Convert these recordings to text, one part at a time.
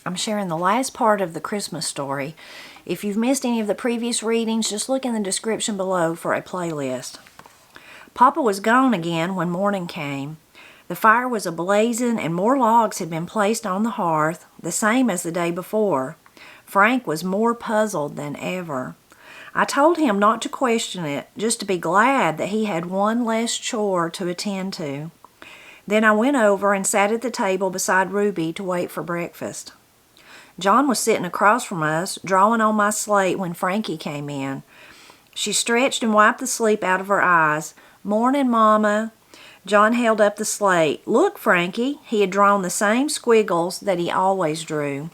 I'm sharing the last part of the Christmas story. If you've missed any of the previous readings, just look in the description below for a playlist. Papa was gone again when morning came. The fire was a-blazing and more logs had been placed on the hearth, the same as the day before. Frank was more puzzled than ever. I told him not to question it, just to be glad that he had one less chore to attend to. Then I went over and sat at the table beside Ruby to wait for breakfast. John was sitting across from us, drawing on my slate when Frankie came in. She stretched and wiped the sleep out of her eyes. "Morning, Mama." John held up the slate. "Look, Frankie." He had drawn the same squiggles that he always drew.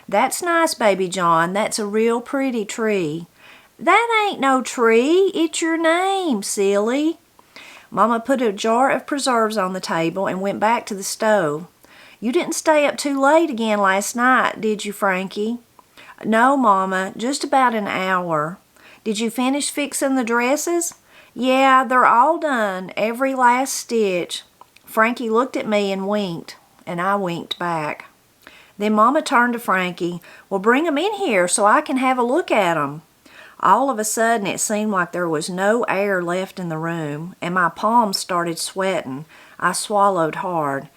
"That's nice, Baby John. That's a real pretty tree." "That ain't no tree. It's your name, silly." Mama put a jar of preserves on the table and went back to the stove. "You didn't stay up too late again last night, did you, Frankie?" "No, Mama, just about an hour." "Did you finish fixing the dresses?" "Yeah, they're all done, every last stitch." Frankie looked at me and winked, and I winked back. Then Mama turned to Frankie. "Well, bring 'em in here so I can have a look at 'em." All of a sudden it seemed like there was no air left in the room, and my palms started sweating. I swallowed hard.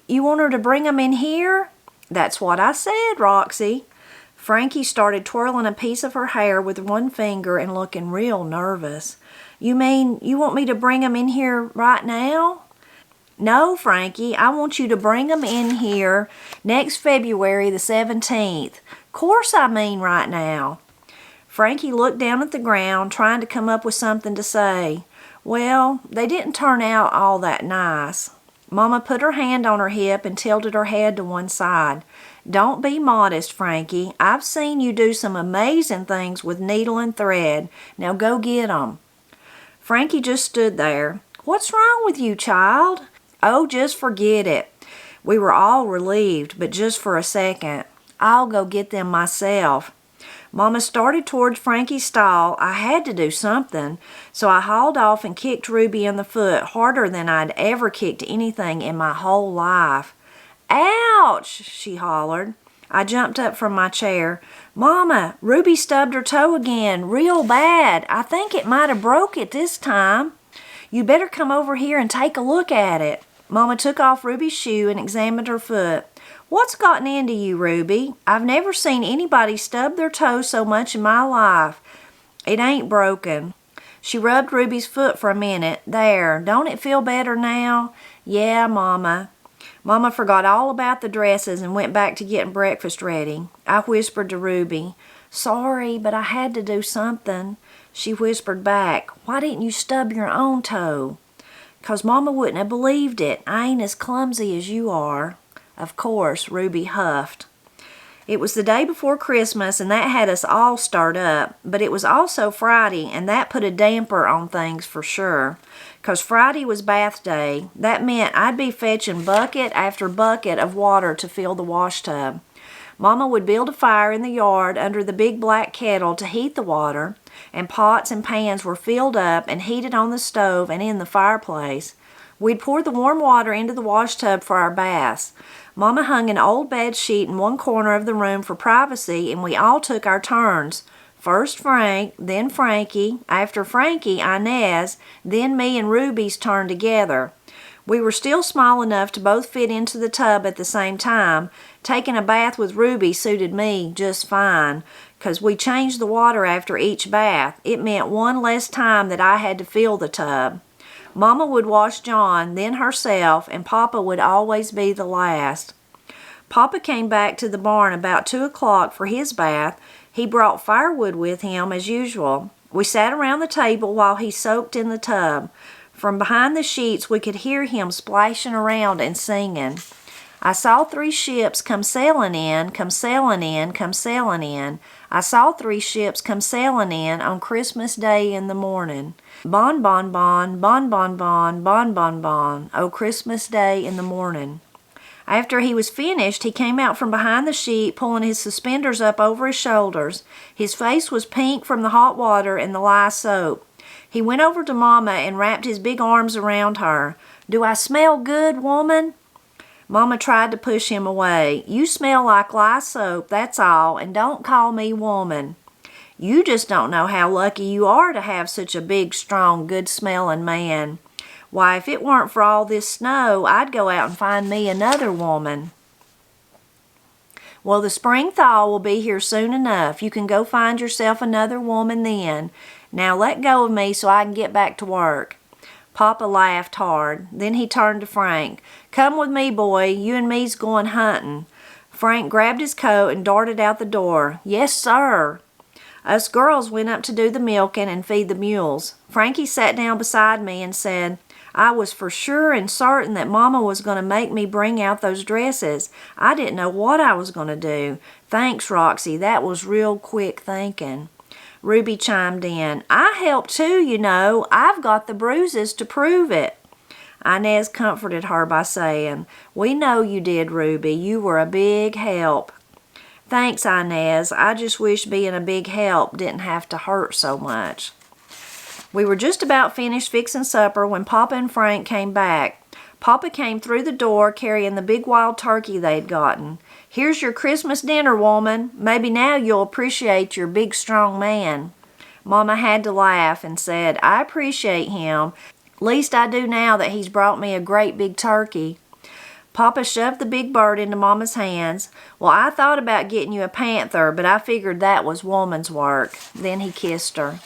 You want her to bring 'em in here?" "That's what I said, Roxy." Frankie started twirling a piece of her hair with one finger and looking real nervous. "You mean you want me to bring 'em in here right now?" "No, Frankie, I want you to bring 'em in here next February the 17th. Course I mean right now." Frankie looked down at the ground, trying to come up with something to say. "Well, they didn't turn out all that nice." Mama put her hand on her hip and tilted her head to one side. "Don't be modest, Frankie. I've seen you do some amazing things with needle and thread. Now go get 'em." Frankie just stood there. "What's wrong with you, child?" "Oh, just forget it." We were all relieved, but just for a second. "I'll go get them myself." Mama started towards Frankie's stall. I had to do something, so I hauled off and kicked Ruby in the foot harder than I'd ever kicked anything in my whole life. "Ouch!" she hollered. I jumped up from my chair. "Mama, Ruby stubbed her toe again, real bad. I think it might have broke it this time. You better come over here and take a look at it." Mama took off Ruby's shoe and examined her foot. "What's gotten into you, Ruby? I've never seen anybody stub their toe so much in my life." "It ain't broken." She rubbed Ruby's foot for a minute. "There, don't it feel better now?" "Yeah, Mama." Mama forgot all about the dresses and went back to getting breakfast ready. I whispered to Ruby, "Sorry, but I had to do something." She whispered back, "Why didn't you stub your own toe?" "'Cause Mama wouldn't have believed it. I ain't as clumsy as you are." Of course, Ruby huffed. It was the day before Christmas, and that had us all stirred up, but it was also Friday, and that put a damper on things for sure. 'Cause Friday was bath day. That meant I'd be fetching bucket after bucket of water to fill the wash tub. Mama would build a fire in the yard under the big black kettle to heat the water, and pots and pans were filled up and heated on the stove and in the fireplace. We'd pour the warm water into the wash tub for our baths. Mama hung an old bed sheet in one corner of the room for privacy, and we all took our turns. First Frank, then Frankie, after Frankie, Inez, then me and Ruby's turn together. We were still small enough to both fit into the tub at the same time. Taking a bath with Ruby suited me just fine, 'cause we changed the water after each bath. It meant one less time that I had to fill the tub. Mama would wash John, then herself, and Papa would always be the last. Papa came back to the barn about 2 o'clock for his bath. He brought firewood with him as usual. We sat around the table while he soaked in the tub. From behind the sheets we could hear him splashing around and singing. I saw 3 ships come sailing in, come sailing in, come sailing in. I saw 3 ships come sailing in on Christmas Day in the morning. Bon, bon, bon, bon, bon, bon, bon, bon, bon, oh Christmas Day in the morning. After he was finished, he came out from behind the sheet, pulling his suspenders up over his shoulders. His face was pink from the hot water and the lye soap. He went over to Mama and wrapped his big arms around her. "Do I smell good, woman?" Mama tried to push him away. "You smell like lye soap, that's all, and don't call me woman. You just don't know how lucky you are to have such a big, strong, good-smelling man. Why, if it weren't for all this snow, I'd go out and find me another woman." "Well, the spring thaw will be here soon enough. You can go find yourself another woman then. Now let go of me so I can get back to work." Papa laughed hard. Then he turned to Frank. "Come with me, boy. You and me's going hunting." Frank grabbed his coat and darted out the door. "Yes, sir." Us girls went up to do the milking and feed the mules. Frankie sat down beside me and said, "I was for sure and certain that Mama was going to make me bring out those dresses. I didn't know what I was going to do. Thanks, Roxy. That was real quick thinking." Ruby chimed in. "I helped too, you know. I've got the bruises to prove it." Inez comforted her by saying, "We know you did, Ruby. You were a big help." "Thanks, Inez. I just wish being a big help didn't have to hurt so much." We were just about finished fixing supper when Papa and Frank came back. Papa came through the door carrying the big wild turkey they'd gotten. "Here's your Christmas dinner, woman. Maybe now you'll appreciate your big, strong man." Mama had to laugh and said, "I appreciate him. Least I do now that he's brought me a great big turkey." Papa shoved the big bird into Mama's hands. "Well, I thought about getting you a panther, but I figured that was woman's work." Then he kissed her.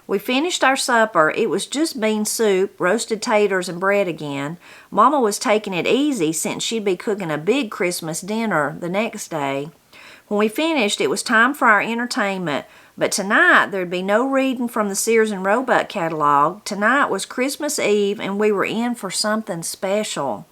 We finished our supper. It was just bean soup, roasted taters, and bread again. Mama was taking it easy since she'd be cooking a big Christmas dinner the next day. When we finished, it was time for our entertainment. But tonight, there'd be no reading from the Sears and Roebuck catalog. Tonight was Christmas Eve, and we were in for something special.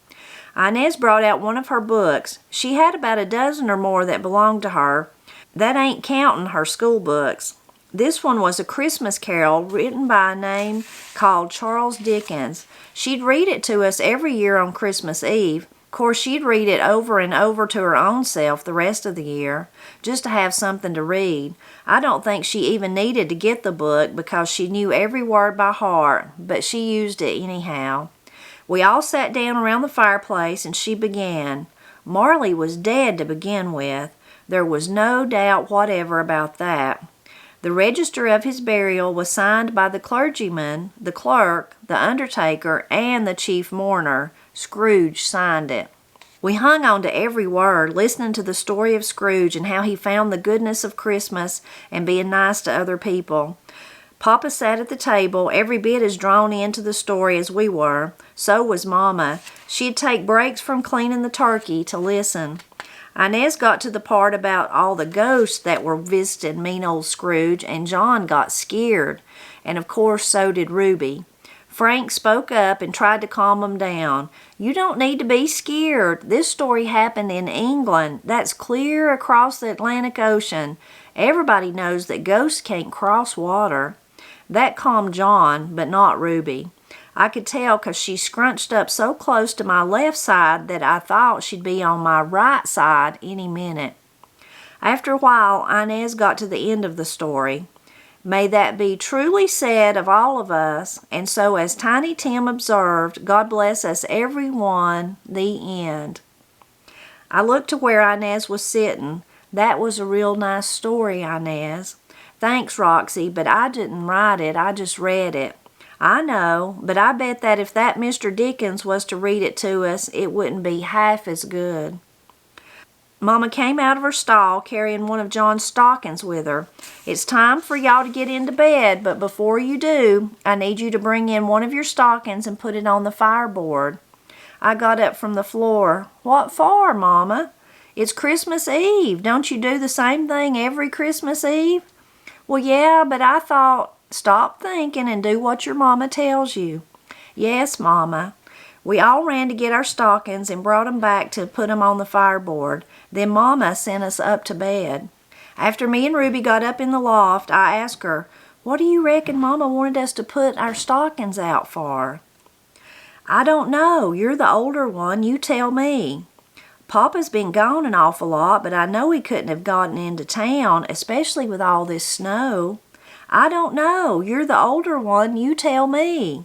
Inez brought out one of her books. She had about a dozen or more that belonged to her. That ain't counting her school books. This one was a Christmas carol written by a name called Charles Dickens. She'd read it to us every year on Christmas Eve. Of course, she'd read it over and over to her own self the rest of the year, just to have something to read. I don't think she even needed to get the book because she knew every word by heart, but she used it anyhow. We all sat down around the fireplace and she began. Marley was dead to begin with. There was no doubt whatever about that. The register of his burial was signed by the clergyman, the clerk, the undertaker, and the chief mourner. Scrooge signed it. We hung on to every word, listening to the story of Scrooge and how he found the goodness of Christmas and being nice to other people. Papa sat at the table, every bit as drawn into the story as we were. So was Mama. She'd take breaks from cleaning the turkey to listen. Inez got to the part about all the ghosts that were visiting mean old Scrooge, and John got scared. And of course, so did Ruby. Frank spoke up and tried to calm him down. "You don't need to be scared. This story happened in England. That's clear across the Atlantic Ocean. Everybody knows that ghosts can't cross water." That calmed John, but not Ruby. I could tell 'cause she scrunched up so close to my left side that I thought she'd be on my right side any minute. After a while, Inez got to the end of the story. "May that be truly said of all of us, and so as Tiny Tim observed, God bless us every one, the end." I looked to where Inez was sitting. "That was a real nice story, Inez." "Thanks, Roxy, but I didn't write it, I just read it." "I know, but I bet that if that Mr. Dickens was to read it to us, it wouldn't be half as good." Mama came out of her stall carrying one of John's stockings with her. "It's time for y'all to get into bed, but before you do, I need you to bring in one of your stockings and put it on the fireboard." I got up from the floor. "What for, Mama?" "It's Christmas Eve. Don't you do the same thing every Christmas Eve?" "Well, yeah, but I thought—" "Stop thinking and do what your Mama tells you." "Yes, Mama." We all ran to get our stockings and brought 'em back to put 'em on the fireboard. Then Mama sent us up to bed. After me and Ruby got up in the loft, I asked her, "What do you reckon Mama wanted us to put our stockings out for?" "I don't know. You're the older one. You tell me." "Papa's been gone an awful lot, but I know he couldn't have gotten into town, especially with all this snow." "I don't know. You're the older one. You tell me."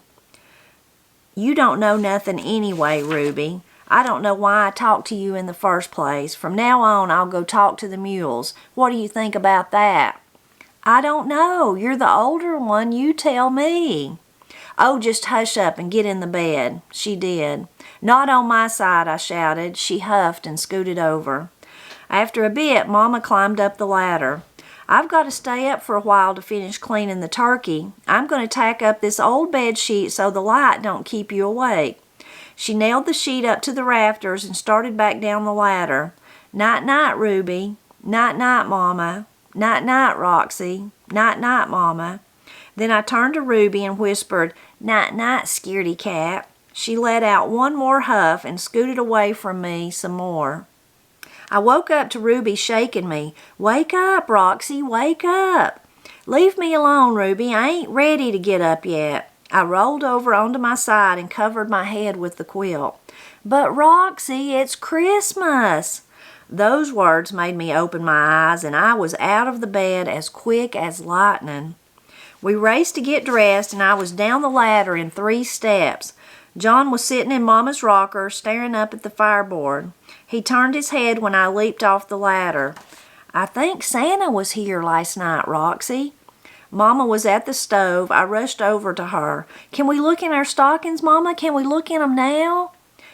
"You don't know nothing anyway, Ruby. I don't know why I talked to you in the first place. From now on, I'll go talk to the mules. What do you think about that?" "I don't know. You're the older one. You tell me." "Oh, just hush up and get in the bed." She did. "Not on my side," I shouted. She huffed and scooted over. After a bit, Mama climbed up the ladder. "I've got to stay up for a while to finish cleaning the turkey. I'm going to tack up this old bed sheet so the light don't keep you awake." She nailed the sheet up to the rafters and started back down the ladder. "Night-night, Ruby." "Night-night, Mama." "Night-night, Roxy." "Night-night, Mama." Then I turned to Ruby and whispered, "Night-night, scaredy cat." She let out one more huff and scooted away from me some more. I woke up to Ruby shaking me. "Wake up, Roxy, wake up." "Leave me alone, Ruby. I ain't ready to get up yet." I rolled over onto my side and covered my head with the quilt. "But Roxy, it's Christmas." Those words made me open my eyes, and I was out of the bed as quick as lightning. We raced to get dressed, and I was down the ladder in 3 steps. John was sitting in Mama's rocker, staring up at the fireboard. He turned his head when I leaped off the ladder. "I think Santa was here last night, Roxy." Mama was at the stove. I rushed over to her. "Can we look in our stockings, Mama? Can we look in them now?"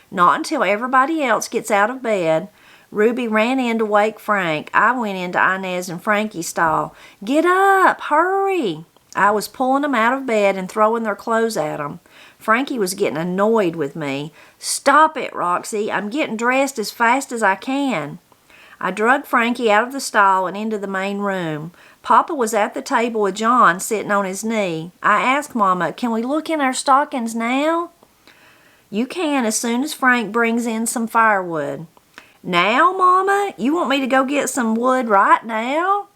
"Not until everybody else gets out of bed." Ruby ran in to wake Frank. I went into Inez and Frankie's stall. "Get up! Hurry!" I was pulling them out of bed and throwing their clothes at them. Frankie was getting annoyed with me. "Stop it, Roxy. I'm getting dressed as fast as I can." I dragged Frankie out of the stall and into the main room. Papa was at the table with John sitting on his knee. I asked Mama, "Can we look in our stockings now?" "You can as soon as Frank brings in some firewood." "Now, Mama? You want me to go get some wood right now?"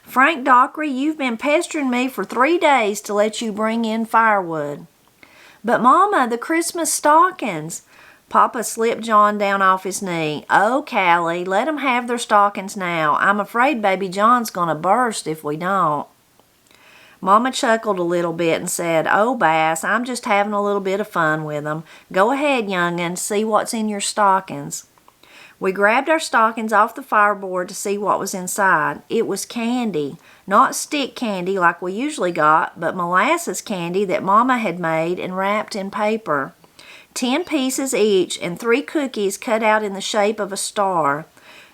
"Frank Dockery, you've been pestering me for 3 days to let you bring in firewood." "But Mama, the Christmas stockings." Papa slipped John down off his knee. "Oh, Callie, let 'em have their stockings now. I'm afraid Baby John's gonna burst if we don't." Mama chuckled a little bit and said, "Oh, Bass, I'm just having a little bit of fun with 'em. Go ahead, young'un, see what's in your stockings." We grabbed our stockings off the fireboard to see what was inside. It was candy. Not stick candy like we usually got, but molasses candy that Mama had made and wrapped in paper. 10 pieces each and 3 cookies cut out in the shape of a star.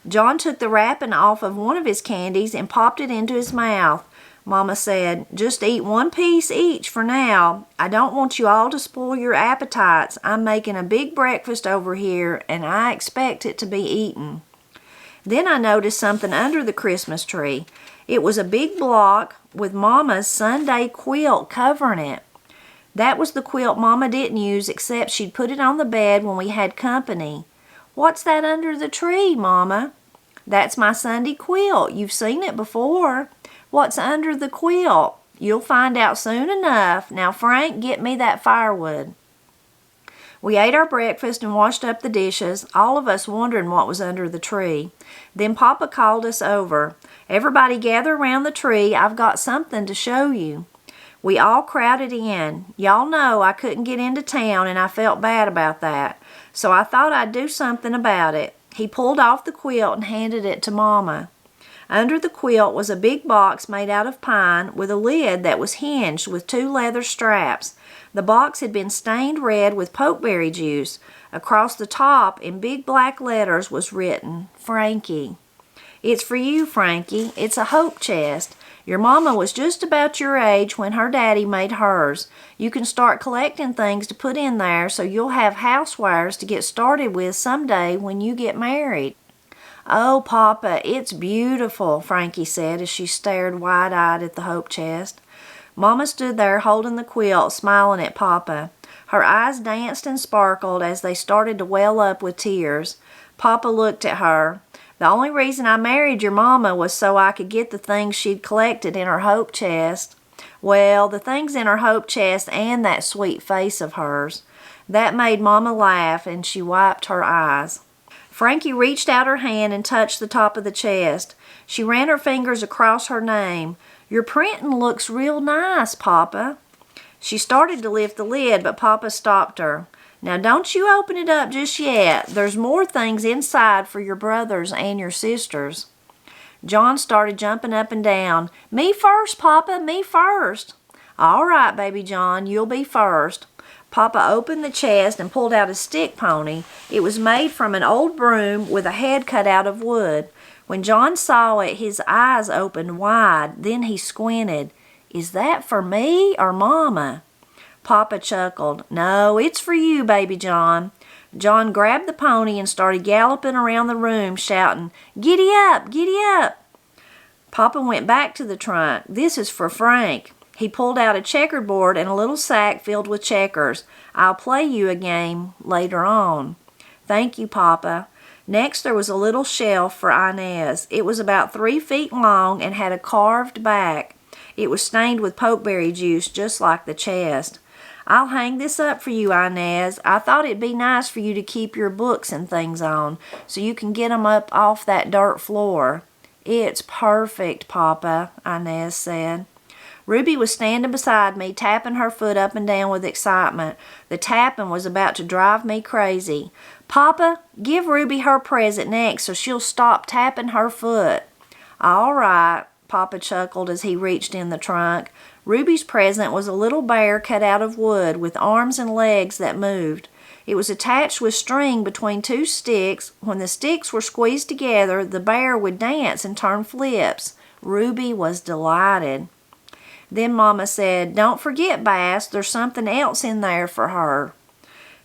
John took the wrapping off of one of his candies and popped it into his mouth. Mama said, "Just eat 1 piece each for now. I don't want you all to spoil your appetites. I'm making a big breakfast over here, and I expect it to be eaten." Then I noticed something under the Christmas tree. It was a big block with Mama's Sunday quilt covering it. That was the quilt Mama didn't use except she'd put it on the bed when we had company. "What's that under the tree, Mama?" "That's my Sunday quilt. You've seen it before." "What's under the quilt?" "You'll find out soon enough. Now, Frank, get me that firewood." We ate our breakfast and washed up the dishes, all of us wondering what was under the tree. Then Papa called us over. "Everybody gather around the tree. I've got something to show you." We all crowded in. Y'all know I couldn't get into town and I felt bad about that, so I thought I'd do something about it. He pulled off the quilt and handed it to Mama. Under the quilt was a big box made out of pine with a lid that was hinged with 2 leather straps. The box had been stained red with pokeberry juice. Across the top, in big black letters, was written, "Frankie." "It's for you, Frankie. It's a hope chest. Your Mama was just about your age when her daddy made hers. You can start collecting things to put in there so you'll have housewares to get started with someday when you get married." "Oh, Papa, it's beautiful," Frankie said as she stared wide-eyed at the hope chest. Mama stood there holding the quilt, smiling at Papa. Her eyes danced and sparkled as they started to well up with tears. Papa looked at her. "The only reason I married your Mama was so I could get the things she'd collected in her hope chest." "Well, the things in her hope chest and that sweet face of hers." That made Mama laugh, and she wiped her eyes. Frankie reached out her hand and touched the top of the chest. She ran her fingers across her name. "Your printing looks real nice, Papa." She started to lift the lid, but Papa stopped her. Now don't you open it up just yet. There's more things inside for your brothers and your sisters." John started jumping up and down. "Me first, Papa, me first." "All right, baby John, you'll be first." Papa opened the chest and pulled out a stick pony. It was made from an old broom with a head cut out of wood. When John saw it, his eyes opened wide. Then he squinted. "Is that for me or Mama?" Papa chuckled. "No, it's for you, baby John." John grabbed the pony and started galloping around the room, shouting, "Giddy up, giddy up." Papa went back to the trunk. "This is for Frank." He pulled out a checkerboard and a little sack filled with checkers. "I'll play you a game later on." "Thank you, Papa." Next there was a little shelf for Inez. It was about 3 feet long and had a carved back. It was stained with pokeberry juice, just like the chest. "I'll hang this up for you, Inez. I thought it'd be nice for you to keep your books and things on, so you can get 'em up off that dirt floor." "It's perfect, Papa," Inez said. Ruby was standing beside me, tapping her foot up and down with excitement. The tapping was about to drive me crazy. "Papa, give Ruby her present next so she'll stop tapping her foot." "All right," Papa chuckled as he reached in the trunk. Ruby's present was a little bear cut out of wood with arms and legs that moved. It was attached with string between 2 sticks. When the sticks were squeezed together, the bear would dance and turn flips. Ruby was delighted. Then Mama said, "Don't forget, Bass, there's something else in there for her."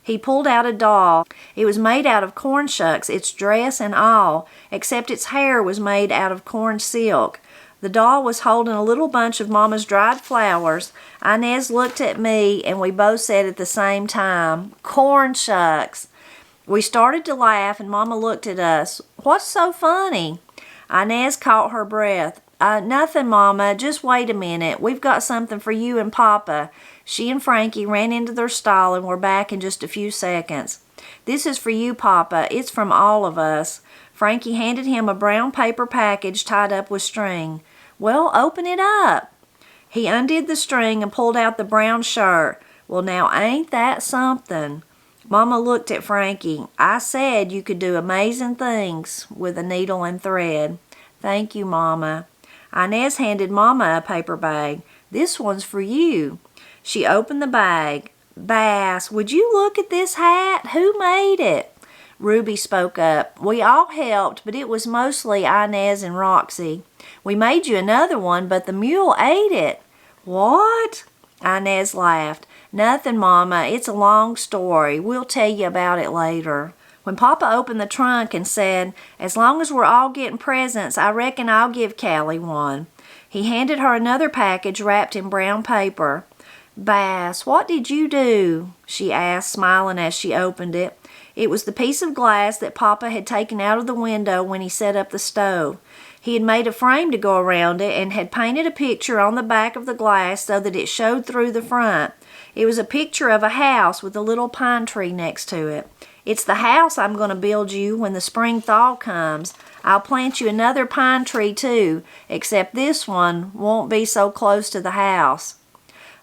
He pulled out a doll. It was made out of corn shucks, its dress and all, except its hair was made out of corn silk. The doll was holding a little bunch of Mama's dried flowers. Inez looked at me, and we both said at the same time, "Corn shucks." We started to laugh, and Mama looked at us. "What's so funny?" Inez caught her breath. Nothing, Mama. Just wait a minute. We've got something for you and Papa." She and Frankie ran into their stall and were back in just a few seconds. "This is for you, Papa. It's from all of us." Frankie handed him a brown paper package tied up with string. "Well, open it up." He undid the string and pulled out the brown shirt. "Well, now, ain't that something?" Mama looked at Frankie. "I said you could do amazing things with a needle and thread." "Thank you, Mama." Inez handed Mama a paper bag. "This one's for you." She opened the bag. "Bass, would you look at this hat? Who made it?" Ruby spoke up. "We all helped, but it was mostly Inez and Roxy. We made you another one, but the mule ate it." "What?" Inez laughed. "Nothing, Mama. It's a long story. We'll tell you about it later." When Papa opened the trunk and said, "As long as we're all getting presents, I reckon I'll give Callie one," he handed her another package wrapped in brown paper. "Bass, what did you do?" she asked, smiling as she opened it. It was the piece of glass that Papa had taken out of the window when he set up the stove. He had made a frame to go around it and had painted a picture on the back of the glass so that it showed through the front. It was a picture of a house with a little pine tree next to it. "It's the house I'm going to build you when the spring thaw comes. I'll plant you another pine tree too, except this one won't be so close to the house."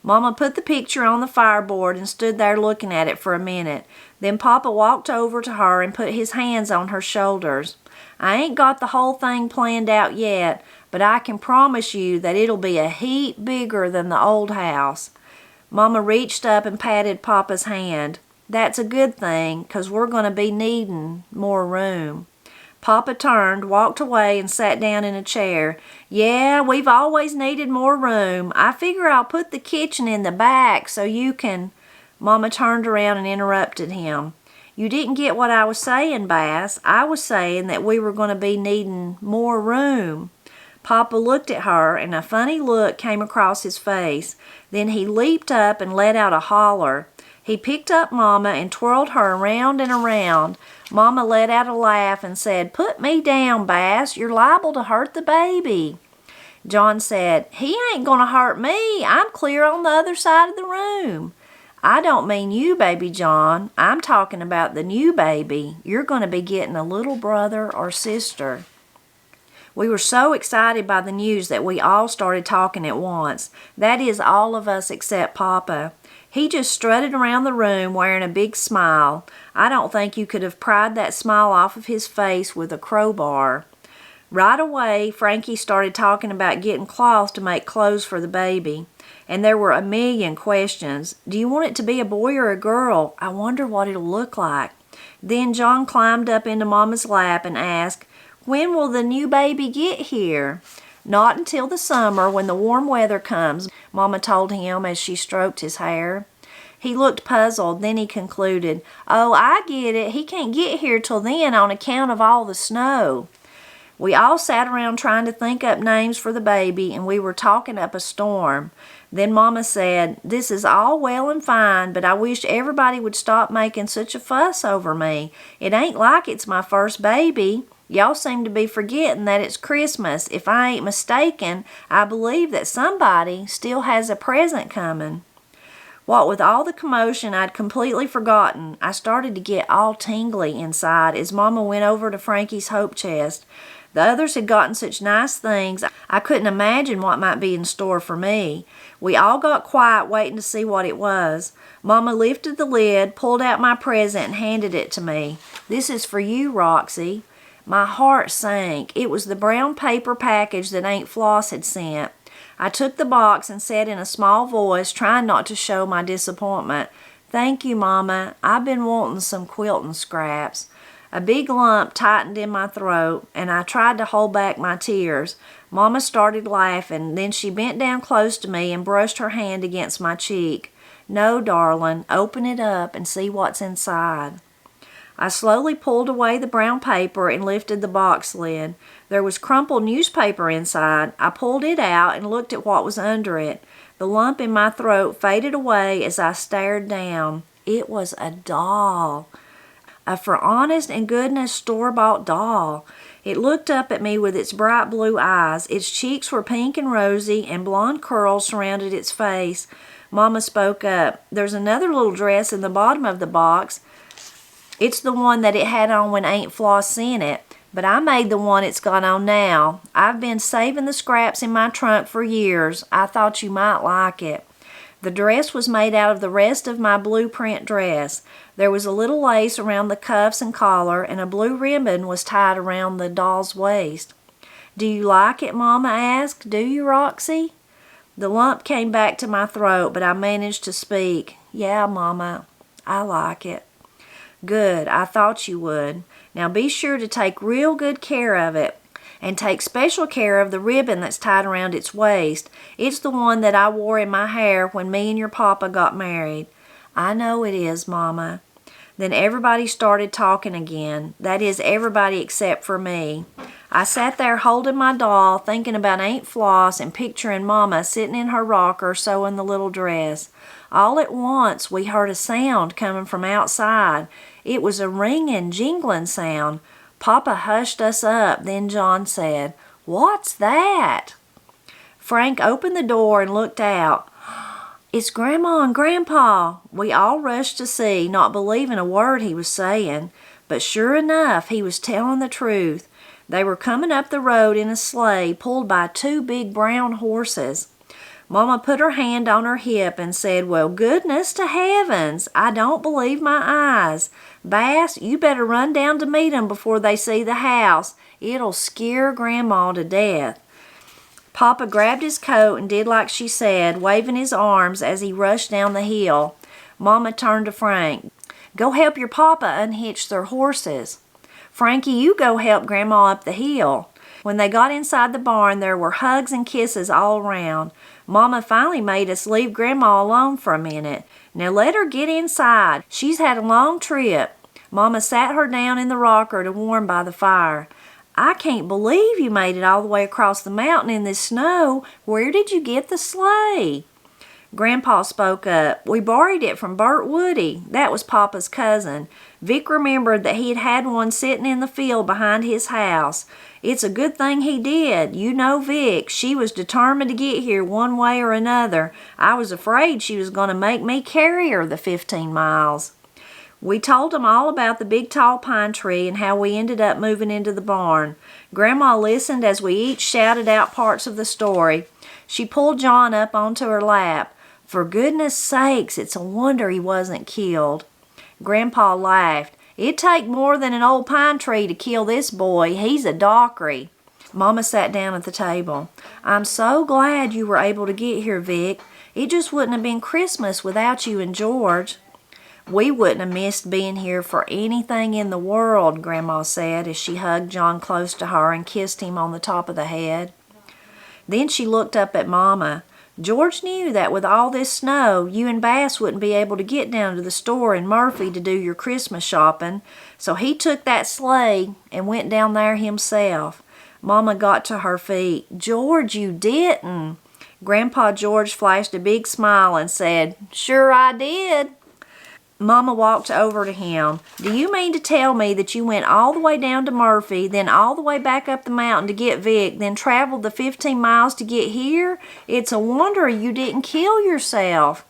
Mama put the picture on the fireboard and stood there looking at it for a minute. Then Papa walked over to her and put his hands on her shoulders. "I ain't got the whole thing planned out yet, but I can promise you that it'll be a heap bigger than the old house." Mama reached up and patted Papa's hand. "That's a good thing, 'cause we're going to be needing more room." Papa turned, walked away, and sat down in a chair. "Yeah, we've always needed more room. I figure I'll put the kitchen in the back so you can—" Mama turned around and interrupted him. "You didn't get what I was saying, Bass. I was saying that we were going to be needing more room." Papa looked at her, and a funny look came across his face. Then he leaped up and let out a holler. He picked up Mama and twirled her around and around. Mama let out a laugh and said, "Put me down, Bass. You're liable to hurt the baby." John said, "He ain't going to hurt me. I'm clear on the other side of the room." "I don't mean you, baby John. I'm talking about the new baby. You're going to be getting a little brother or sister." We were so excited by the news that we all started talking at once. That is, all of us except Papa. He just strutted around the room wearing a big smile. I don't think you could have pried that smile off of his face with a crowbar. Right away, Frankie started talking about getting cloth to make clothes for the baby. And there were a million questions. Do you want it to be a boy or a girl? I wonder what it'll look like. Then John climbed up into Mama's lap and asked, when will the new baby get here? Not until the summer when the warm weather comes, Mama told him as she stroked his hair. He looked puzzled. Then he concluded, oh, I get it. He can't get here till then on account of all the snow. We all sat around trying to think up names for the baby, and we were talking up a storm. Then Mama said, this is all well and fine, but I wish everybody would stop making such a fuss over me. It ain't like it's my first baby. Y'all seem to be forgetting that it's Christmas. If I ain't mistaken, I believe that somebody still has a present coming. What with all the commotion, I'd completely forgotten. I started to get all tingly inside as Mama went over to Frankie's hope chest. The others had gotten such nice things, I couldn't imagine what might be in store for me. We all got quiet waiting to see what it was. Mama lifted the lid, pulled out my present, and handed it to me. This is for you, Roxy. My heart sank. It was the brown paper package that Aunt Floss had sent. I took the box and said in a small voice, trying not to show my disappointment, thank you, Mama. I've been wanting some quilting scraps. A big lump tightened in my throat, and I tried to hold back my tears. Mama started laughing. Then she bent down close to me and brushed her hand against my cheek. No, darling, open it up and see what's inside. I slowly pulled away the brown paper and lifted the box lid. There was crumpled newspaper inside. I pulled it out and looked at what was under it. The lump in my throat faded away as I stared down. It was a doll. A for honest and goodness store-bought doll. It looked up at me with its bright blue eyes. Its cheeks were pink and rosy, and blonde curls surrounded its face. Mama spoke up. There's another little dress in the bottom of the box. It's the one that it had on when Aunt Floss sent it, but I made the one it's got on now. I've been saving the scraps in my trunk for years. I thought you might like it. The dress was made out of the rest of my blueprint dress. There was a little lace around the cuffs and collar, and a blue ribbon was tied around the doll's waist. Do you like it, Mama asked. Do you, Roxy? The lump came back to my throat, but I managed to speak. Yeah, Mama, I like it. Good, I thought you would. Now be sure to take real good care of it. And take special care of the ribbon that's tied around its waist. It's the one that I wore in my hair when me and your papa got married. I know it is, Mama. Then everybody started talking again. That is, everybody except for me. I sat there holding my doll, thinking about Aunt Floss and picturing Mama sitting in her rocker sewing the little dress. All at once, we heard a sound coming from outside. It was a ringing, jingling sound. Papa hushed us up. Then John said, "What's that?" Frank opened the door and looked out. It's Grandma and Grandpa. We all rushed to see, not believing a word he was saying. But sure enough, he was telling the truth. They were coming up the road in a sleigh pulled by 2 big brown horses. Mama put her hand on her hip and said, "Well, goodness to heavens, I don't believe my eyes. Bass, you better run down to meet 'em before they see the house. It'll scare Grandma to death." Papa grabbed his coat and did like she said, waving his arms as he rushed down the hill. Mama turned to Frank. "Go help your papa unhitch their horses. Frankie, you go help Grandma up the hill." When they got inside the barn, there were hugs and kisses all around. Mama finally made us leave Grandma alone for a minute. "Now let her get inside. She's had a long trip." Mama sat her down in the rocker to warm by the fire. "I can't believe you made it all the way across the mountain in this snow. Where did you get the sleigh?" Grandpa spoke up. "We borrowed it from Bert Woody. That was Papa's cousin. Vic remembered that he'd had one sitting in the field behind his house. It's a good thing he did. You know Vic. She was determined to get here one way or another. I was afraid she was going to make me carry her the 15 miles. We told them all about the big tall pine tree and how we ended up moving into the barn. Grandma listened as we each shouted out parts of the story. She pulled John up onto her lap. For goodness sakes, it's a wonder he wasn't killed. Grandpa laughed. It'd take more than an old pine tree to kill this boy. He's a dockery. Mama sat down at the table. I'm so glad you were able to get here, Vic. It just wouldn't have been Christmas without you and George. We wouldn't have missed being here for anything in the world, Grandma said as she hugged John close to her and kissed him on the top of the head. Then she looked up at Mama. George knew that with all this snow, you and Bass wouldn't be able to get down to the store in Murphy to do your Christmas shopping, so he took that sleigh and went down there himself. Mama got to her feet. George, you didn't. Grandpa George flashed a big smile and said, Sure I did. Mama walked over to him. Do you mean to tell me that you went all the way down to Murphy, then all the way back up the mountain to get Vic, then traveled the 15 miles to get here? It's a wonder you didn't kill yourself.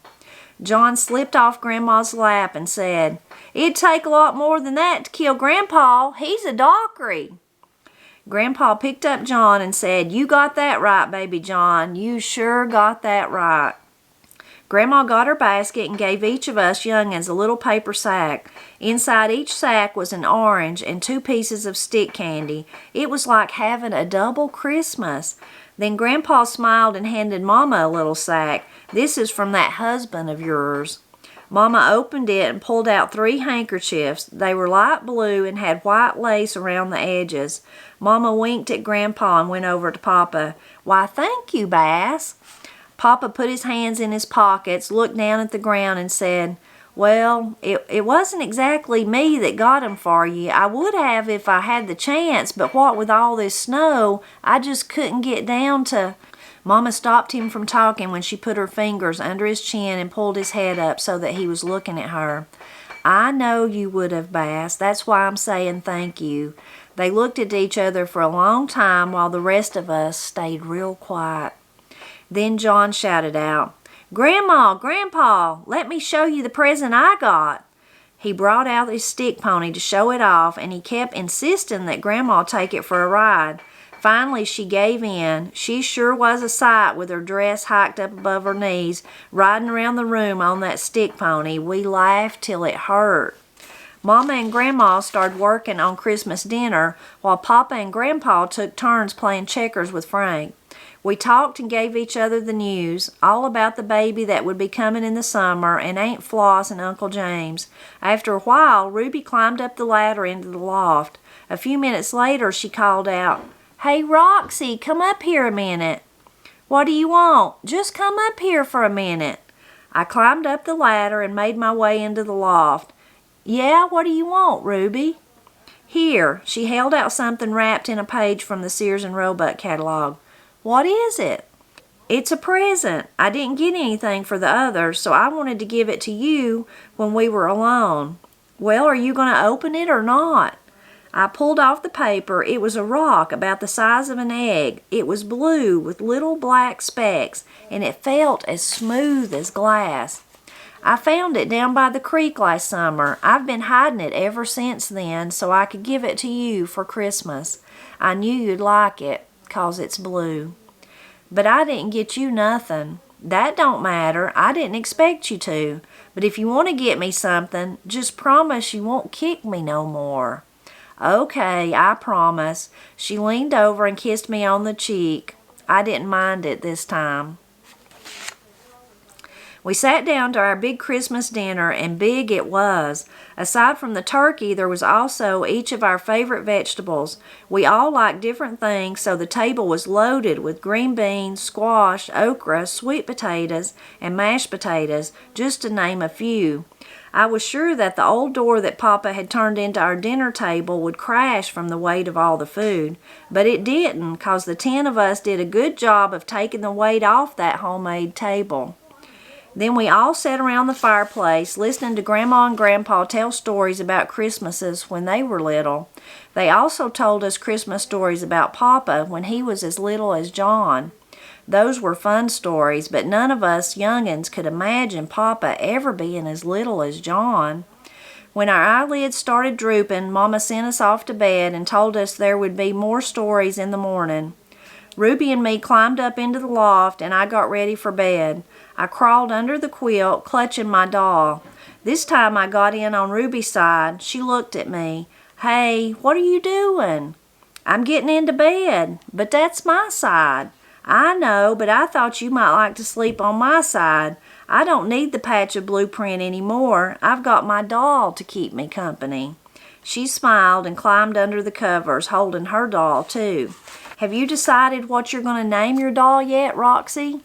John slipped off Grandma's lap and said, It'd take a lot more than that to kill Grandpa. He's a dockery. Grandpa picked up John and said, You got that right, baby John. You sure got that right. Grandma got her basket and gave each of us young'uns a little paper sack. Inside each sack was an orange and 2 pieces of stick candy. It was like having a double Christmas. Then Grandpa smiled and handed Mama a little sack. This is from that husband of yours. Mama opened it and pulled out 3 handkerchiefs. They were light blue and had white lace around the edges. Mama winked at Grandpa and went over to Papa. Why, thank you, Bass. Papa put his hands in his pockets, looked down at the ground, and said, Well, it wasn't exactly me that got 'em for you. I would have if I had the chance, but what with all this snow, I just couldn't get down to... Mama stopped him from talking when she put her fingers under his chin and pulled his head up so that he was looking at her. I know you would have, Bass. That's why I'm saying thank you. They looked at each other for a long time while the rest of us stayed real quiet. Then John shouted out, Grandma, Grandpa, let me show you the present I got. He brought out his stick pony to show it off, and he kept insisting that Grandma take it for a ride. Finally, she gave in. She sure was a sight with her dress hiked up above her knees, riding around the room on that stick pony. We laughed till it hurt. Mama and Grandma started working on Christmas dinner, while Papa and Grandpa took turns playing checkers with Frank. We talked and gave each other the news, all about the baby that would be coming in the summer, and Aunt Floss and Uncle James. After a while, Ruby climbed up the ladder into the loft. A few minutes later, she called out, Hey, Roxy, come up here a minute. What do you want? Just come up here for a minute. I climbed up the ladder and made my way into the loft. Yeah, what do you want, Ruby? Here, she held out something wrapped in a page from the Sears and Roebuck catalog. What is it? It's a present. I didn't get anything for the others, so I wanted to give it to you when we were alone. Well, are you going to open it or not? I pulled off the paper. It was a rock about the size of an egg. It was blue with little black specks, and it felt as smooth as glass. I found it down by the creek last summer. I've been hiding it ever since then so I could give it to you for Christmas. I knew you'd like it, 'cause it's blue. But I didn't get you nothing. That don't matter. I didn't expect you to. But if you want to get me something, just promise you won't kick me no more. Okay, I promise. She leaned over and kissed me on the cheek. I didn't mind it this time. We sat down to our big Christmas dinner, and big it was. Aside from the turkey, there was also each of our favorite vegetables. We all liked different things, so the table was loaded with green beans, squash, okra, sweet potatoes, and mashed potatoes, just to name a few. I was sure that the old door that Papa had turned into our dinner table would crash from the weight of all the food, but it didn't, 'cause the 10 of us did a good job of taking the weight off that homemade table. Then we all sat around the fireplace, listening to Grandma and Grandpa tell stories about Christmases when they were little. They also told us Christmas stories about Papa when he was as little as John. Those were fun stories, but none of us young'uns could imagine Papa ever being as little as John. When our eyelids started drooping, Mama sent us off to bed and told us there would be more stories in the morning. Ruby and me climbed up into the loft, and I got ready for bed. I crawled under the quilt, clutching my doll. This time I got in on Ruby's side. She looked at me. "Hey, what are you doing?" "I'm getting into bed." "But that's my side." "I know, but I thought you might like to sleep on my side. I don't need the patch of blueprint anymore. I've got my doll to keep me company." She smiled and climbed under the covers, holding her doll too. "Have you decided what you're going to name your doll yet, Roxy?"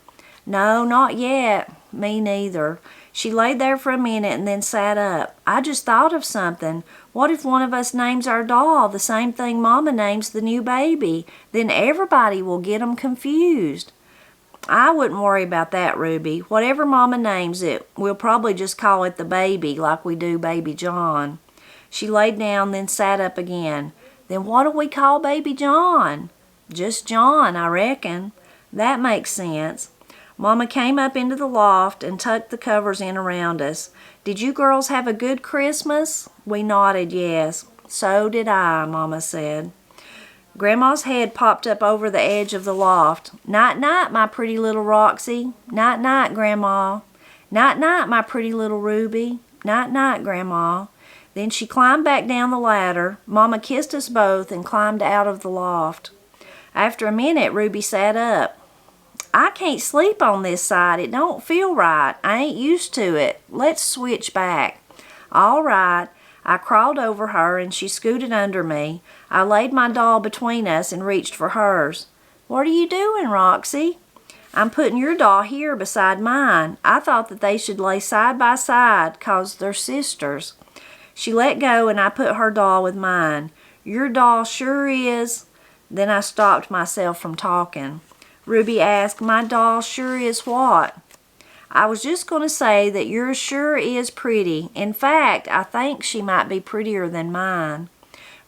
"No, not yet." "Me neither." She laid there for a minute and then sat up. "I just thought of something. What if one of us names our doll the same thing Mama names the new baby? Then everybody will get 'em confused." "I wouldn't worry about that, Ruby. Whatever Mama names it, we'll probably just call it the baby like we do Baby John." She laid down, then sat up again. "Then what'll we call Baby John?" "Just John, I reckon." "That makes sense." Mama came up into the loft and tucked the covers in around us. "Did you girls have a good Christmas?" We nodded yes. "So did I," Mama said. Grandma's head popped up over the edge of the loft. "Night-night, my pretty little Roxy." "Night-night, Grandma." "Night-night, my pretty little Ruby." "Night-night, Grandma." Then she climbed back down the ladder. Mama kissed us both and climbed out of the loft. After a minute, Ruby sat up. "I can't sleep on this side. It don't feel right. I ain't used to it. Let's switch back." "All right." I crawled over her and she scooted under me. I laid my doll between us and reached for hers. "What are you doing, Roxy?" "I'm putting your doll here beside mine. I thought that they should lay side by side 'cause they're sisters." She let go and I put her doll with mine. "Your doll sure is—" Then I stopped myself from talking. Ruby asked, "My doll sure is what?" "I was just going to say that yours sure is pretty. In fact, I think she might be prettier than mine."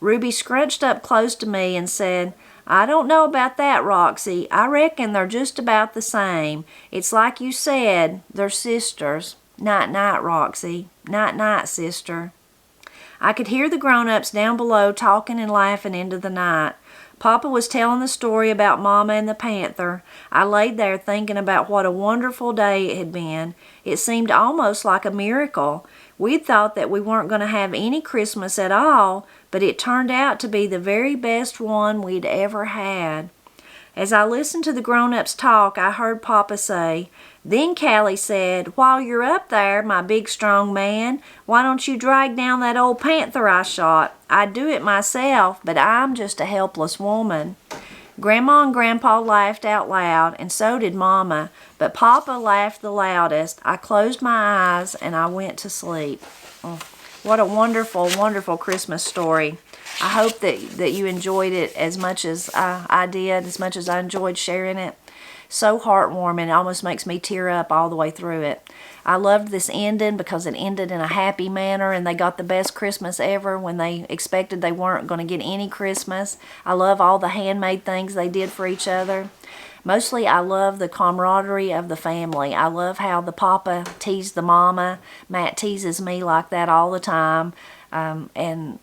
Ruby scrunched up close to me and said, "I don't know about that, Roxy. I reckon they're just about the same. It's like you said, they're sisters. Night-night, Roxy. Night-night, sister." I could hear the grown-ups down below talking and laughing into the night. Papa was telling the story about Mama and the panther. I laid there thinking about what a wonderful day it had been. It seemed almost like a miracle. We'd thought that we weren't going to have any Christmas at all, but it turned out to be the very best one we'd ever had. As I listened to the grown-ups talk, I heard Papa say, "Then Callie said, 'While you're up there, my big strong man, why don't you drag down that old panther I shot? I'd do it myself, but I'm just a helpless woman.'" Grandma and Grandpa laughed out loud, and so did Mama, but Papa laughed the loudest. I closed my eyes and I went to sleep. Oh, what a wonderful, wonderful Christmas story. I hope that you enjoyed it as much as I did, as much as I enjoyed sharing it. So heartwarming. It almost makes me tear up all the way through it. I loved this ending because it ended in a happy manner and they got the best Christmas ever when they expected they weren't going to get any Christmas. I love all the handmade things they did for each other. Mostly I love the camaraderie of the family. I love how the papa teased the mama. Matt teases me like that all the time. And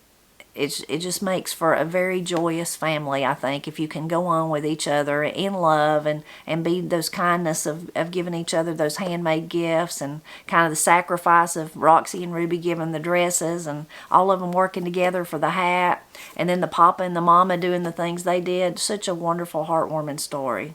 it just makes for a very joyous family, I think, if you can go on with each other in love and be those kindness of giving each other those handmade gifts and kind of the sacrifice of Roxy and Ruby giving the dresses and all of them working together for the hat, and then the papa and the mama doing the things they did. Such a wonderful, heartwarming story.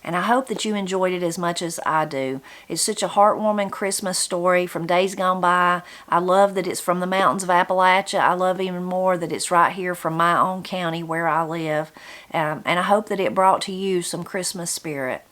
And I hope that you enjoyed it as much as I do. It's such a heartwarming Christmas story from days gone by. I love that it's from the mountains of Appalachia. I love even more that it's right here from my own county where I live. And I hope that it brought to you some Christmas spirit.